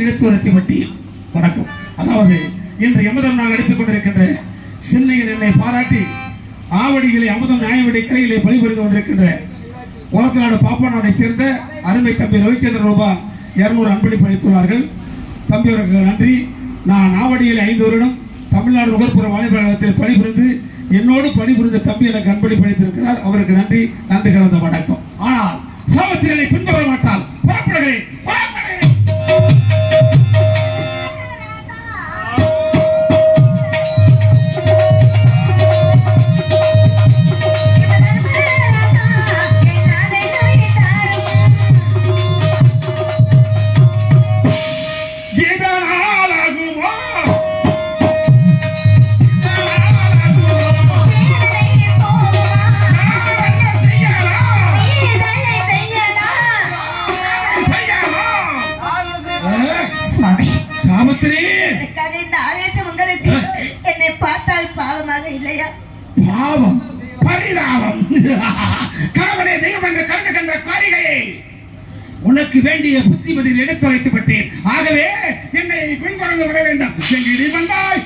எடுத்துரைத்துப்பட்டேன். வணக்கம். அதாவது இன்று எமதம் நான் எடுத்துக் கொண்டிருக்கின்ற சென்னையில் என்னை பாராட்டி ஆவடிகளை அமுதம் நியாயவடி கிளையிலே பணிபுரிந்து கொண்டிருக்கின்ற உலகநாடு பாப்பநாடை சேர்ந்த அருமை தம்பி ரவிச்சந்திரன் ரூபாய் 200 அன்பளிப்பு அளித்துள்ளார்கள். தம்பி அவர்களுக்கு நன்றி. நான் ஆவடியில் 5 வருடம் தமிழ்நாடு நுகர்ப்புற வாணிப கழகத்தில் பணிபுரிந்து என்னோடு பணிபுரிந்த தம்பி எனக்கு அன்பளிப்பு அளித்திருக்கிறார். அவருக்கு நன்றி கலந்த வணக்கம். ஆனால் சாவித்திரியை பின்பற்ற மாட்டால் புறப்படுகிறேன். என்னை பார்த்தால் பாவமாக இல்லையா? பாவம், பரிதாபம். கணவனே தெய்வம் என்ற கருத்து கண்ட காரிகையை உனக்கு வேண்டிய புத்திமதியில் எடுத்துரைத்து விட்டேன். ஆகவே என்னை பின்தொடர்ந்து விட வேண்டும். எங்கிடி வந்தாய்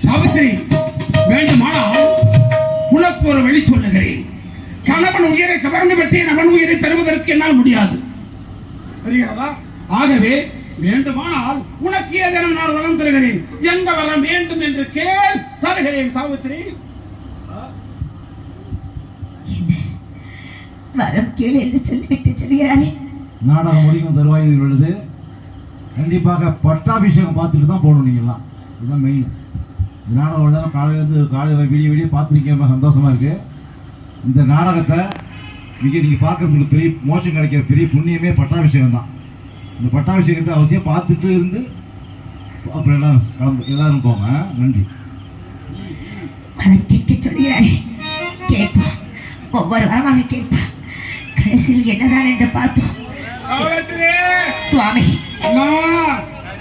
சாவித்திரி, வேண்டுமானால் உனக்கு ஒரு வழி சொல்லுகிறேன். கணவன் உயிரை கவர்ந்து விட்டேன், அவன் உயிரை தருவதற்கு என்னால் முடியாது. தெரியாதா? ஆகவே வேண்டுமானால் உனக்கு ஏதேனும் நான் வரம் தருகிறேன். எந்த வரம் வேண்டும் என்று கேள், தருகிறேன். சாவித்திரி, வரம் கேள் என்று சொல்லிவிட்டு சொல்கிறானே. நாடகம் முடிக்கும் தருவாயில் உள்ளது. கண்டிப்பாக பட்டாபிஷேகம் பார்த்துட்டு தான் போகணும். நீங்கள்லாம் இதுதான் மெயின். இந்த நாடகம் காலையில் விடிய பார்த்துருக்கேன். சந்தோஷமாக இருக்குது. இந்த நாடகத்தை நீங்கள் பார்க்குறதுக்கு பெரிய மோஷம் கிடைக்கிற பெரிய புண்ணியமே பட்டாபிஷேகம் தான். இந்த பட்டாபிஷேகத்தை அவசியம் பார்த்துட்டு இருந்து அப்புறம் எல்லாரும் போங்க. நன்றி. சொல்கிறானே, கேட்போம். ஒவ்வொரு வாரமாக கேட்போம். கடைசியில் என்னதான் என்று பார்ப்போம். சுவாமி,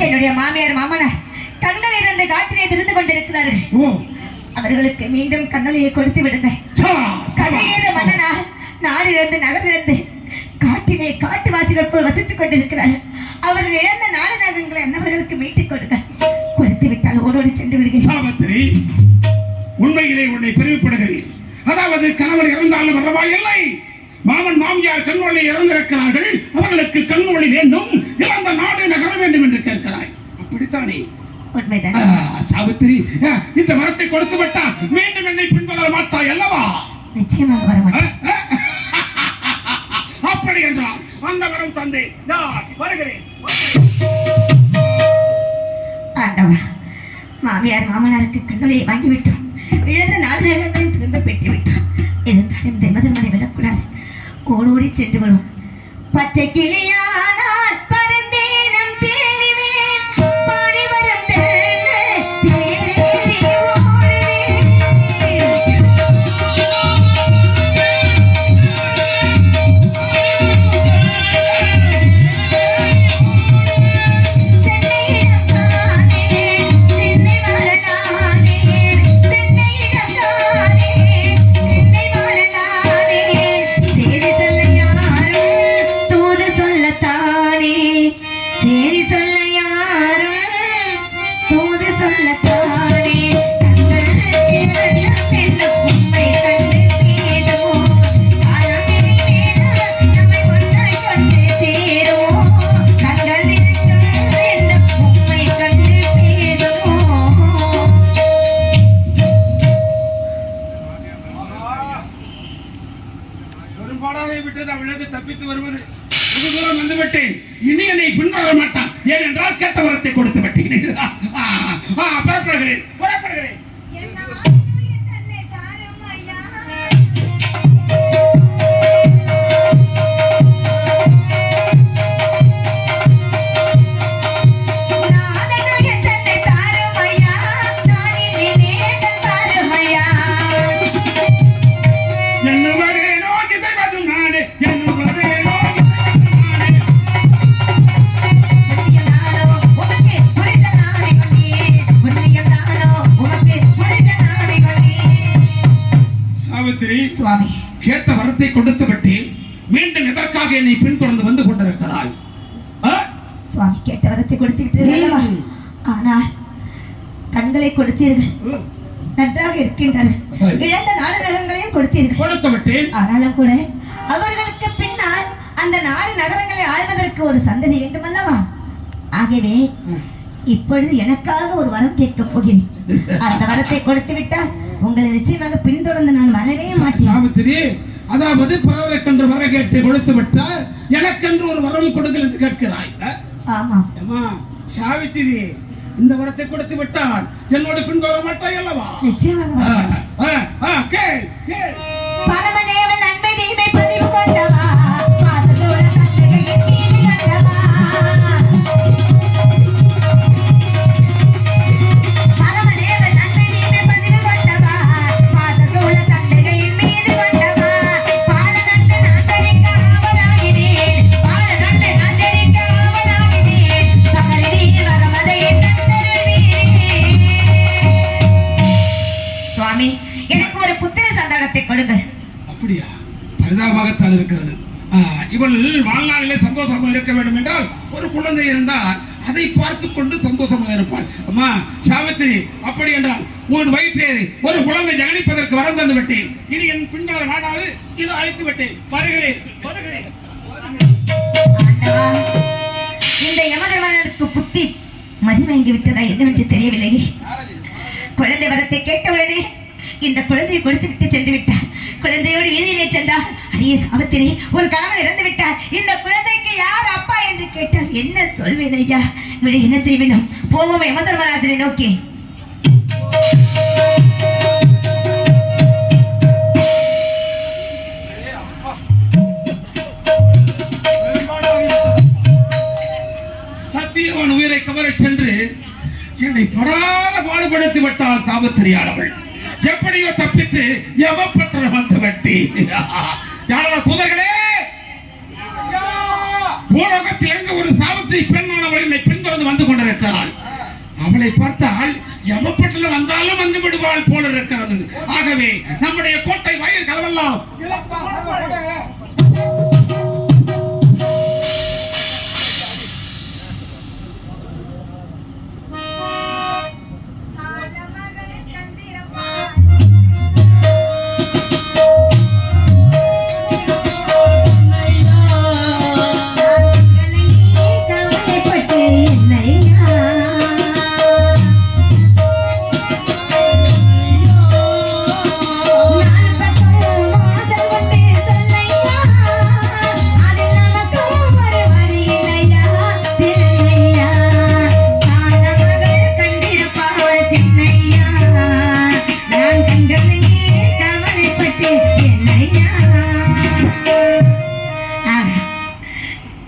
என்னுடைய மாமியார் மாமனார் கண்கள் இருந்து காற்றினை திருந்து கொண்டிருக்கிறார்கள். அவர்களுக்கு மீண்டும் கண்ணலையை கொடுத்து விடுங்க. கதையேத மன்னனால் நாடிலிருந்து நகரிலிருந்து காட்டினை காட்டுவாசிகள் போல் வசித்துக் கொண்டிருக்கிறார்கள். அவர்கள் இழந்த நாடு நகங்களை அன்னவர்களுக்கு மீட்டுக் கொடுங்க. கொடுத்து விட்டால் ஓடோடி சென்று விடுகிறேன். உண்மையிலே உன்னை பெருமைப்படுகிறேன். அதாவது கணவன் இறந்தாலும் பரவாயில்லை, மாமன் மாமியார் கண்மொழி இறந்திருக்கிறார்கள், அவர்களுக்கு கண்மொழி வேண்டும், இறந்த நாடு நகர வேண்டும் என்று கேட்கிறாய். அப்படித்தானே? சாவித்திரி, இந்த வரத்தை கொடுத்து விட்டால் மீண்டும் என்னை பின்தொடர மாட்டாய் அல்லவா? நிச்சயமாக வர மாட்டேன். அப்படி என்றால் அந்த வரம் தந்தே நான் வருகிறேன். ஆண்டவா, மாமியார் மாமனாருக்கு கண்மொழியை வாங்கிவிட்டோம். இழந்த நாடு நகரங்களையும் திரும்ப பெற்றுவிட்டோம். இருந்தாலும் தெமதமனை விடக்கூடாது. ஓடோடி சென்று வரும். பச்சை கிளியானால் பரந்தேனம் தேடிவேன், பாடி வரும் தூது பார்த்து வருவது வெகு தூரம் வந்து விட்டேன். இனி என்னை பின்தொடர மாட்டான். ஏனென்றால் கேட்ட வரத்தை கொடுத்து விட்டேன். புறப்படுகிறேன். சுவாமி, கேட்ட வரத்தை கொடுத்து விட்டேன். மீண்டும் எதற்காக என்னை பின்தொடர்ந்து வந்து கொண்டிருக்கிறாய்? சுவாமி, கேட்ட வரத்தை கொடுத்து விட்டீர்கள். ஆனால் கண்களை கொடுத்தீர்கள், நன்றாக இருக்கின்றன. இழந்த நாடு நகரங்களையும் கொடுத்தீர்கள். கொடுத்து விட்டேன். ஆனாலும் கூட அவர்களுக்கு பின்னால் அந்த நாடு நகரங்களை ஆள்வதற்கு ஒரு சந்ததி வேண்டும் அல்லவா? ஆகவே இப்பொழுது எனக்காக ஒரு வரம் கேட்க போகிறேன். அந்த வரத்தை கொடுத்து விட்டால் உங்களை நிச்சயமாக பின்தொடர்ந்து நான் வரவே மாட்டேன். சாவித்திரி, அதாவது பறவைக்கென்று வர கேட்டு கொடுத்து விட்டால் எனக்கென்று ஒரு வரம் கொடுங்கள் என்று கேட்கிறாய். ஆமா சாவித்திரி, இந்த வரத்தை கொடுத்து விட்டால் என்னோட பின்தொடர மாட்டாய் அல்லவா? நிச்சயமாக. கேள். பரமதேவன் அன்பை தீமை பதிவு கொண்டவா, பாதத்தோட கண்ணுகளின் மீது கண்டவா. பரமதேவன் அன்பை தீமை பதிவு கொண்டவா, பாதத்தோட கண்ணுகளின் மீது கொண்டவா. பாலனண்டு நாட்டரிக்க ஆவலாகினேன், பாலனண்டு நாட்டரிக்க ஆவலாகினேன். பகலில் வரமதையை தந்தருள்வீரே. சுவாமி, எனக்கு ஒரு புத்திர சந்தானத்தை கொடுங்கள். அப்படியா? பரிதாபமாகத்தான் இருக்கிறது. இவள் வாழ்நாளிலே சந்தோஷமாக இருக்க வேண்டும் என்றால் ஒரு குழந்தை இருந்தால் அதை பார்த்து கொண்டு சந்தோஷமாக இருப்பாள். அம்மா சாவித்திரி, அப்படி என்றால் உன் வயிற்றேறி ஒரு குழந்தை ஜனிப்பதற்கு வரம் தந்து விட்டேன். இனி என் பின்னால் நாடாது இதோ அழைத்து விட்டேன். வருகிறேன். இந்த யமதர்மனுக்கு புத்தி மதிமயங்கி விட்டதா என்னவென்று தெரியவில்லை. குழந்தை வரத்தை கேட்டவுடனே இந்த குழந்தையை கொடுத்து விட்டு சென்று விட்டார். குழந்தையோடு வீதியிலே சென்றார். அடியே சாவித்திரி, உன் கணவன் இறந்து விட்டார். இந்த குழந்தைக்கு யார் அப்பா என்று கேட்டால் என்ன சொல்வேன் ஐயா? விட என்ன செய்வேனும்? போவோம் யமதர்மராஜனை நோக்கி. சத்தியவான் உயிரை கவர சென்று என்னை படாத பாடுபடுத்தி விட்டால் சாவித்திரியானவள். எப்படியோ தப்பித்து யமபட்டணம் வந்து வெட்டி. யாரோ தூதர்களே, பூலோகத்திலிருந்து ஒரு சாவித்திரி பெண்ணானவள் என்னை பின்தொடர்ந்து வந்து கொண்டிருக்கிறாள். அவளை பார்த்தால் யமபட்டணம் வந்தாலும் வந்து விடுவாள் போல இருக்கிறது. ஆகவே நம்முடைய கோட்டை வாயில் கதவெல்லாம்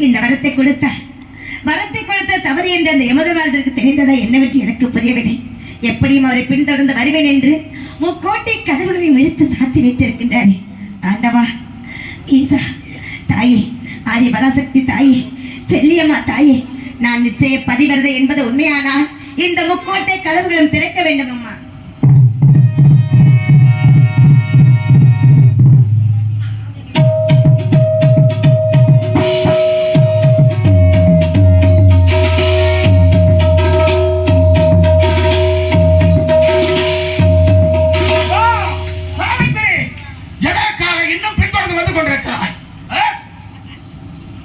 இந்த வரத்தை கொடுத்த தவறு என்று அந்த யமதர்மராஜருக்கு தெரிந்ததா என்னவென்று எனக்கு புரியவில்லை. எப்படியும் அவரை பின்தொடர்ந்து வருவேன் என்று முக்கோட்டை கதவுகளையும் இழுத்து சாத்தி வைத்திருக்கின்றாரே. ஆண்டவா, ஈசா தாயே, ஆதி பராசக்தி தாயே, செல்லியம்மா தாயே, நான் நிச்சய பதிவரது என்பது உண்மையானால் இந்த முக்கோட்டை கதவுகளும் திறக்க வேண்டும் அம்மா.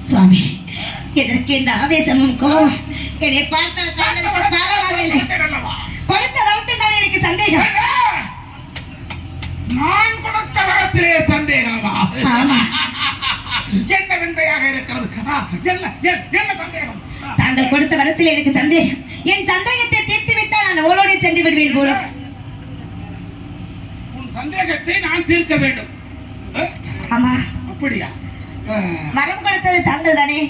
சுவாமி, எதற்கு இந்த ஆவேசமும் கோபம்? என்னை பார்த்தால் தாங்களுக்கு பாரமாகவில்லை. கொடுத்த வரத்தில் தான் எனக்கு சந்தேகம். நான் கொடுத்த வரத்திலே சந்தேகமா? ஆமா. என்ன விந்தையாக இருக்கிறது? என்ன சந்தேகம்? தாங்கள் கொடுத்த வரத்தில் எனக்கு சந்தேகம். என் சந்தேகத்தை தீர்த்து விட்டால் நான் ஓடோடி சென்று விடுவேன் போல. உன் சந்தேகத்தை நான் தீர்க்க வேண்டும். ஆமா, அப்படியா? வரம் கொடுத்தது தாங்கள் தானே?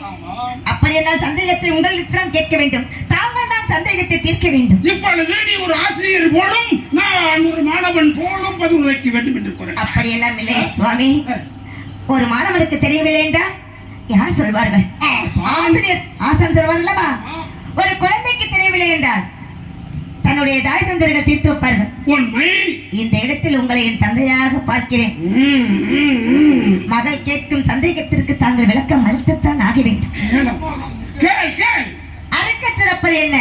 அப்படி என்றால் சந்தேகத்தை உங்களிடம் கேட்க வேண்டும். தாங்கள் தான் சந்தேகத்தை தீர்க்க வேண்டும். இப்பொழுது நீ ஒரு ஆசிரியர் போலும், நான் ஒரு மாணவன் போலும் பதில் உரைக்க வேண்டும் என்று கூறுகிறேன். அப்படியெல்லாம் இல்லை சுவாமி. ஒரு மாணவனுக்கு தெரியவில்லை என்றால் யார் சொல்வார்கள்? ஆசிரியர், ஆசான் சொல்வார்களா? ஒரு குழந்தைக்கு தெரியவில்லை என்றால் தன்னுடைய தாய் தந்தர்கள் தீர்த்து வைப்பார்கள். உண்மை. இந்த இடத்தில் உங்களை என் தந்தையாக பார்க்கிறேன். மகள் கேட்கும் சந்தேகத்திற்கு தாங்கள் விளக்கம் அளித்துத்தான் ஆக வேண்டும். அறுக்க சிறப்பது என்ன?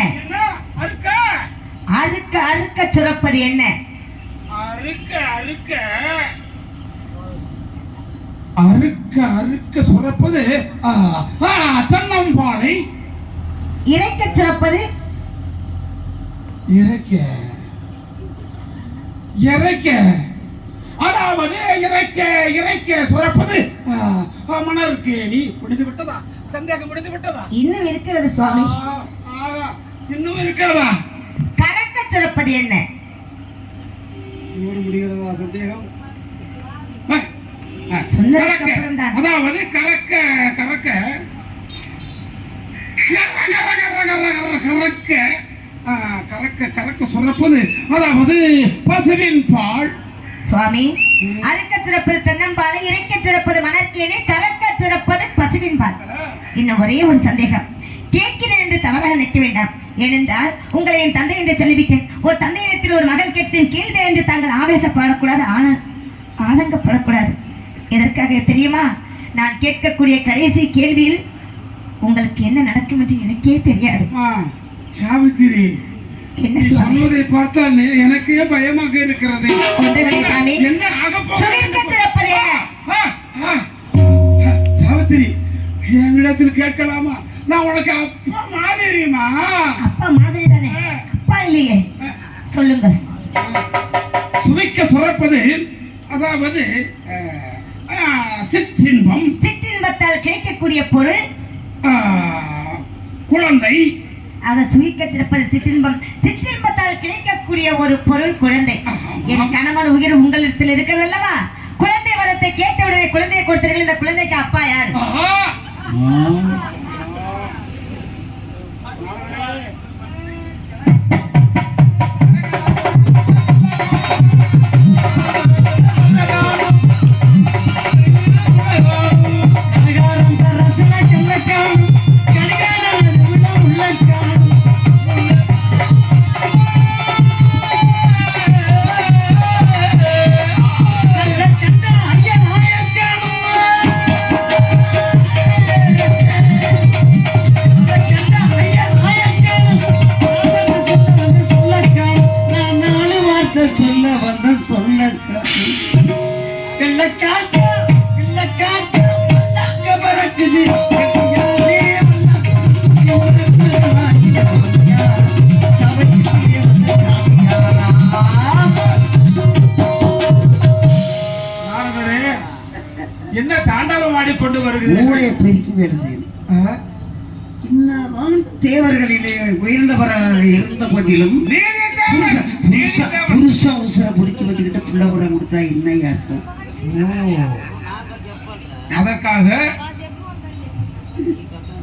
அறுக்க அறுக்க சிறப்பது என்ன? அறுக்க அறுக்க அறுக்க அறுக்க சுரப்பது தென்னம்பாலை. இறைக்க சிறப்பது? இறைக்க இறைக்க அதாவது இறைக்க இறைக்க சுரப்பது மணற்கேணி. முடிந்து விட்டதா? சந்தேகம் முடிந்து விட்டதா? இன்னும் இருக்கிறது சுவாமி. இன்னும் இருக்கிறதா? கறக்க சிறப்பது என்ன? முடிகிறதா சந்தேகம்? அதாவது கறக்க கறக்க கறக்க கறக்க கறக்க சொல்லப்பது அதாவது பசுவின் பால். சுவாமி, அறுக்க சிறப்பது தென்னம்பாலை, இறைக்க சிறப்பது மணற்கேணி, கறக்க சிறப்பது பசுவின் பால். இன்னும் ஒரே ஒரு சந்தேகம் கேட்கிறேன் என்று தவறாக நினைக்க வேண்டாம். ஏனென்றால் உங்களை என் தந்தை என்று சொல்லிவிட்டேன். ஒரு தந்தையிடத்தில் ஒரு மகன் கேட்கிறேன் கேள்வி என்று தாங்கள் ஆவேசப்படக்கூடாது, ஆனால் ஆதங்கப்படக்கூடாது. எதற்காக தெரியுமா? நான் கேட்கக்கூடிய கடைசி கேள்வியில் உங்களுக்கு என்ன நடக்கும் என்று எனக்கே தெரியாது. சாவித்திரி, என்ன சொல்வதை பார்த்தால் எனக்கே பயமாக இருக்கிறது. சாவித்திரி, என்னிடத்தில் கேட்கலாமா? நான் உனக்கு அப்பா மாதிரிமா? அப்பா மாதிரி தானே? அப்பா இல்லையே, சொல்லுங்கள். சுவைக்க சுரப்பது அதாவது சிற்றின்பம். சிற்றின்பத்தால் கிடைக்கக்கூடிய பொருள் குழந்தை. ஆக சுவைக்க சிறப்பது சிற்றின்பம். சிற்றின்பத்தால் கிடைக்கக்கூடிய ஒரு பொருள் குழந்தை. என் கணவன் உயிர் உங்களிடத்தில் இருக்கிறது அல்லவா? குழந்தை வரத்தை கேட்டவுடனே குழந்தையை கொடுத்தீர்கள். இந்த குழந்தைக்கு அப்பா யார்? என்ன தாண்டவம் ஆடிக்கொண்டு வருகிறது? பெருக்கி வேலை செய்யும். இன்னதான் தேவர்களிலே உயர்ந்தவராக இருந்த போதிலும் புருஷ உசுர பிடிச்சு வச்சுக்கிட்ட பிள்ளை உரை கொடுத்தா என்ன அர்த்தம்? அதற்காக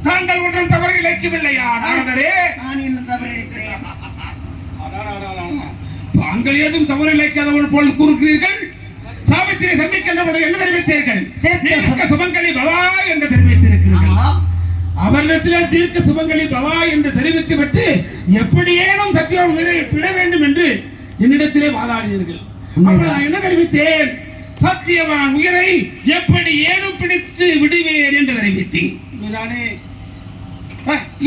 தாங்கள் ஒன்றும் தவறு இழைக்கவில்லையா நாரதரே? நான் என்ன தவறு இழைக்கிறேன்? தாங்கள் ஏதும் தவறு இழைக்காதவள் போல் கூறுகிறீர்கள். சாவித்திரை சந்திக்கின்றவர்கள் என்ன தெரிவித்தீர்கள்? தீர்க்க சுமங்கலி பவா என்று தெரிவித்திருக்கிறீர்கள். அவரிடத்திலே தீர்க்க சுமங்கலி பவா என்று தெரிவித்துவிட்டு எப்படியேனும் சத்தியம் விட வேண்டும் என்று என்னிடத்திலே வாதாடினீர்கள். அப்ப நான் என்ன தெரிவித்தேன்? சத்தியவான் உயிரை எப்படி ஏனும் பிடித்து விடுவேன் என்று தெரிவித்தேன்.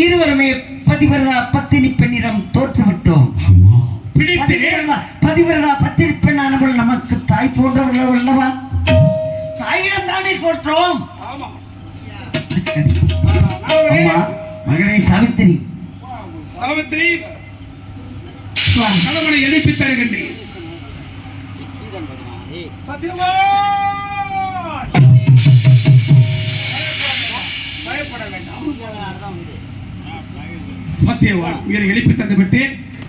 இருவருமே பதிவிரதா பத்தினி பெண்ணிடம் தோற்றுவிட்டோம். பதிவிரதா பத்தினி பெண்ணானவள் நமக்கு தாய் போன்றவர்கள் அல்லவா? தாயிடம் தானே தோற்றோம். அம்மா, மகளே சாவித்திரி, சாவித்திரி கணவனை எழுப்பி தருகின்றேன். சத்தியவான் உயிரை எழுப்பி தந்துவிட்டு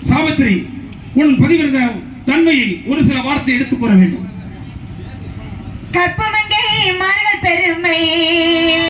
சாவித்திரி உன் பதிவிரத தன்மையை ஒரு சில வார்த்தை எடுத்துக் கூற வேண்டும். கற்பமங்கை மார்கள் பெருமை